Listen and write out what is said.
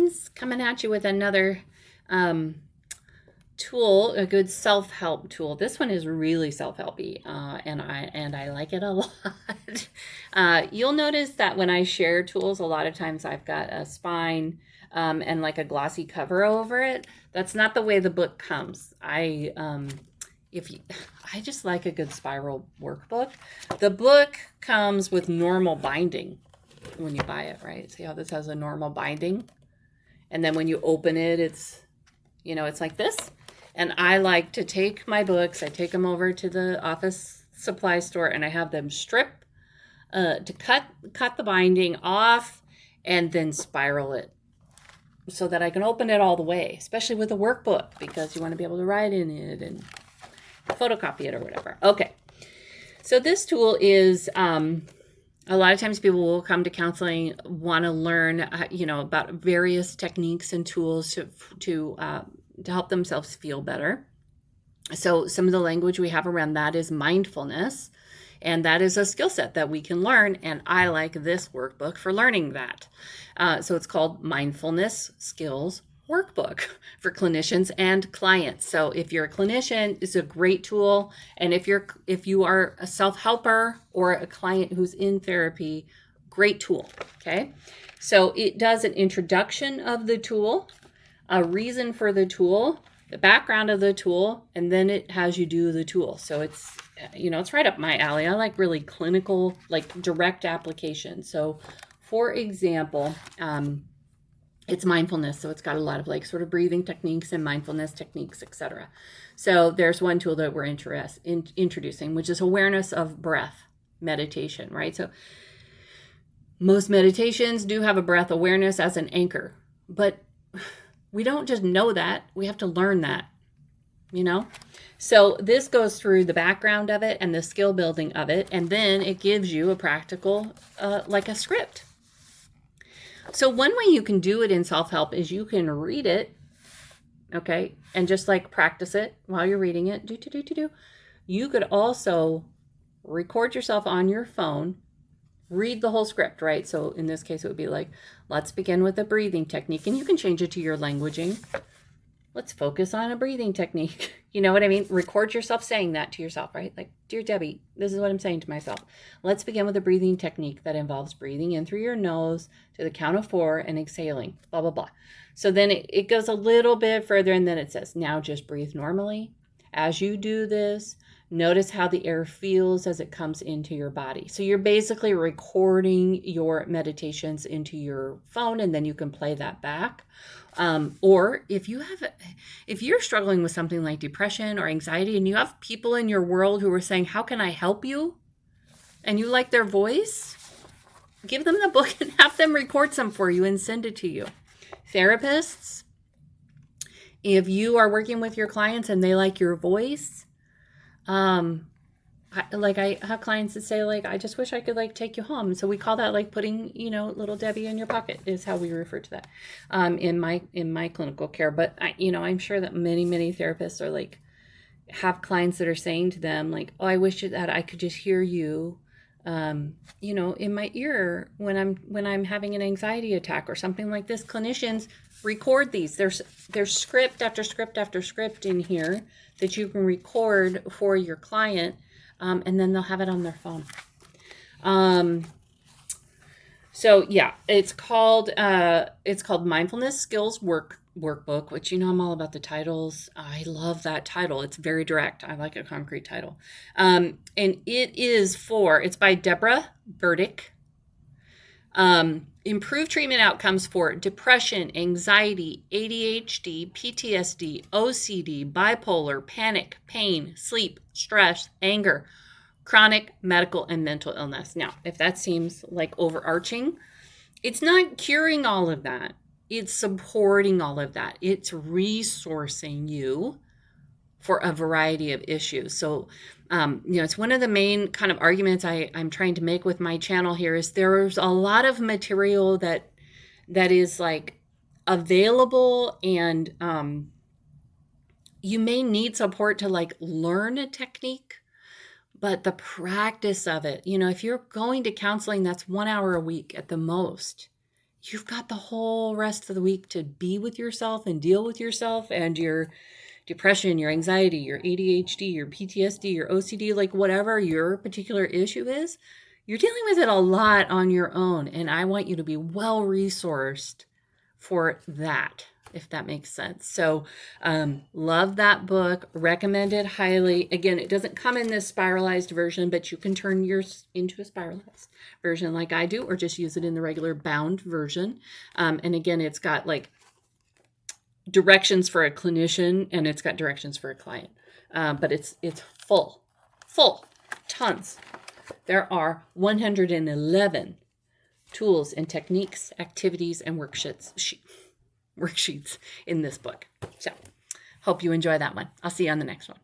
Clinicians, coming at you with another tool, a good self-help tool. This one is really self-helpy, and I like it a lot. You'll notice that when I share tools, a lot of times I've got a spine and like a glossy cover over it. That's not the way the book comes. I just like a good spiral workbook. The book comes with normal binding when you buy it, right? See how this has a normal binding? And then when you open it, it's like this. And I like to take my books, I take them over to the office supply store, and I have them strip to cut the binding off and then spiral it so that I can open it all the way, especially with a workbook, because you want to be able to write in it and photocopy it or whatever. Okay, so this tool is a lot of times people will come to counseling, want to learn about various techniques and tools to help themselves feel better. So some of the language we have around that is mindfulness, and that is a skill set that we can learn, and I like this workbook for learning that. So it's called Mindfulness Skills Workbook for clinicians and clients. So if you're a clinician, it's a great tool, and if you are a self-helper or a client who's in therapy, great tool. Okay, so it does an introduction of the tool, a reason for the tool, the background of the tool, and then it has you do the tool. So it's it's right up my alley. I like really clinical, like direct application. So for example, it's mindfulness, so it's got a lot of like sort of breathing techniques and mindfulness techniques, etc. So there's one tool that we're introducing, which is awareness of breath meditation, right? So most meditations do have a breath awareness as an anchor, but we don't just know that, we have to learn that, So this goes through the background of it and the skill building of it, and then it gives you a practical, like a script. So one way you can do it in self-help is you can read it, okay, and just like practice it while you're reading it. You could also record yourself on your phone, read the whole script, right? So in this case, it would be like, let's begin with a breathing technique, and you can change it to your languaging. Let's focus on a breathing technique. You know what I mean? Record yourself saying that to yourself, right? Like, dear Debbie, this is what I'm saying to myself. Let's begin with a breathing technique that involves breathing in through your nose to the count of 4 and exhaling, blah, blah, blah. So then it goes a little bit further, and then it says, now just breathe normally. As you do this, notice how the air feels as it comes into your body. So you're basically recording your meditations into your phone, and then you can play that back. Or if you're struggling with something like depression or anxiety, and you have people in your world who are saying, how can I help you? And you like their voice, give them the book and have them record some for you and send it to you. Therapists, if you are working with your clients and they like your voice, I have clients that say, like, I just wish I could like take you home. So we call that like putting, little Debbie in your pocket is how we refer to that in my clinical care. But I'm sure that many therapists are like, have clients that are saying to them like, oh, I wish that I could just hear you, in my ear when I'm having an anxiety attack or something like this. Clinicians record these. There's script after script after script in here that you can record for your client. And then they'll have it on their phone. So yeah, it's called Mindfulness Skills Workbook, which I'm all about the titles. I love that title. It's very direct. I like a concrete title. And it's by Debra Burdick. Improve treatment outcomes for depression, anxiety, ADHD, PTSD, OCD, bipolar, panic, pain, sleep, stress, anger, chronic medical and mental illness. Now, if that seems like overarching, it's not curing all of that. It's supporting all of that. It's resourcing you for a variety of issues. So, it's one of the main kind of arguments I'm trying to make with my channel here is there's a lot of material that is like available, and you may need support to like learn a technique, but the practice of it, if you're going to counseling, that's 1 hour a week at the most. you've got the whole rest of the week to be with yourself and deal with yourself and your depression, your anxiety, your ADHD, your PTSD, your OCD, like whatever your particular issue is. You're dealing with it a lot on your own, and I want you to be well-resourced for that, if that makes sense. So love that book, recommend it highly. Again, it doesn't come in this spiralized version, but you can turn yours into a spiralized version like I do, or just use it in the regular bound version. And again, it's got like directions for a clinician, and it's got directions for a client. But it's full, tons. There are 111 tools and techniques, activities, and worksheets in this book. So hope you enjoy that one. I'll see you on the next one.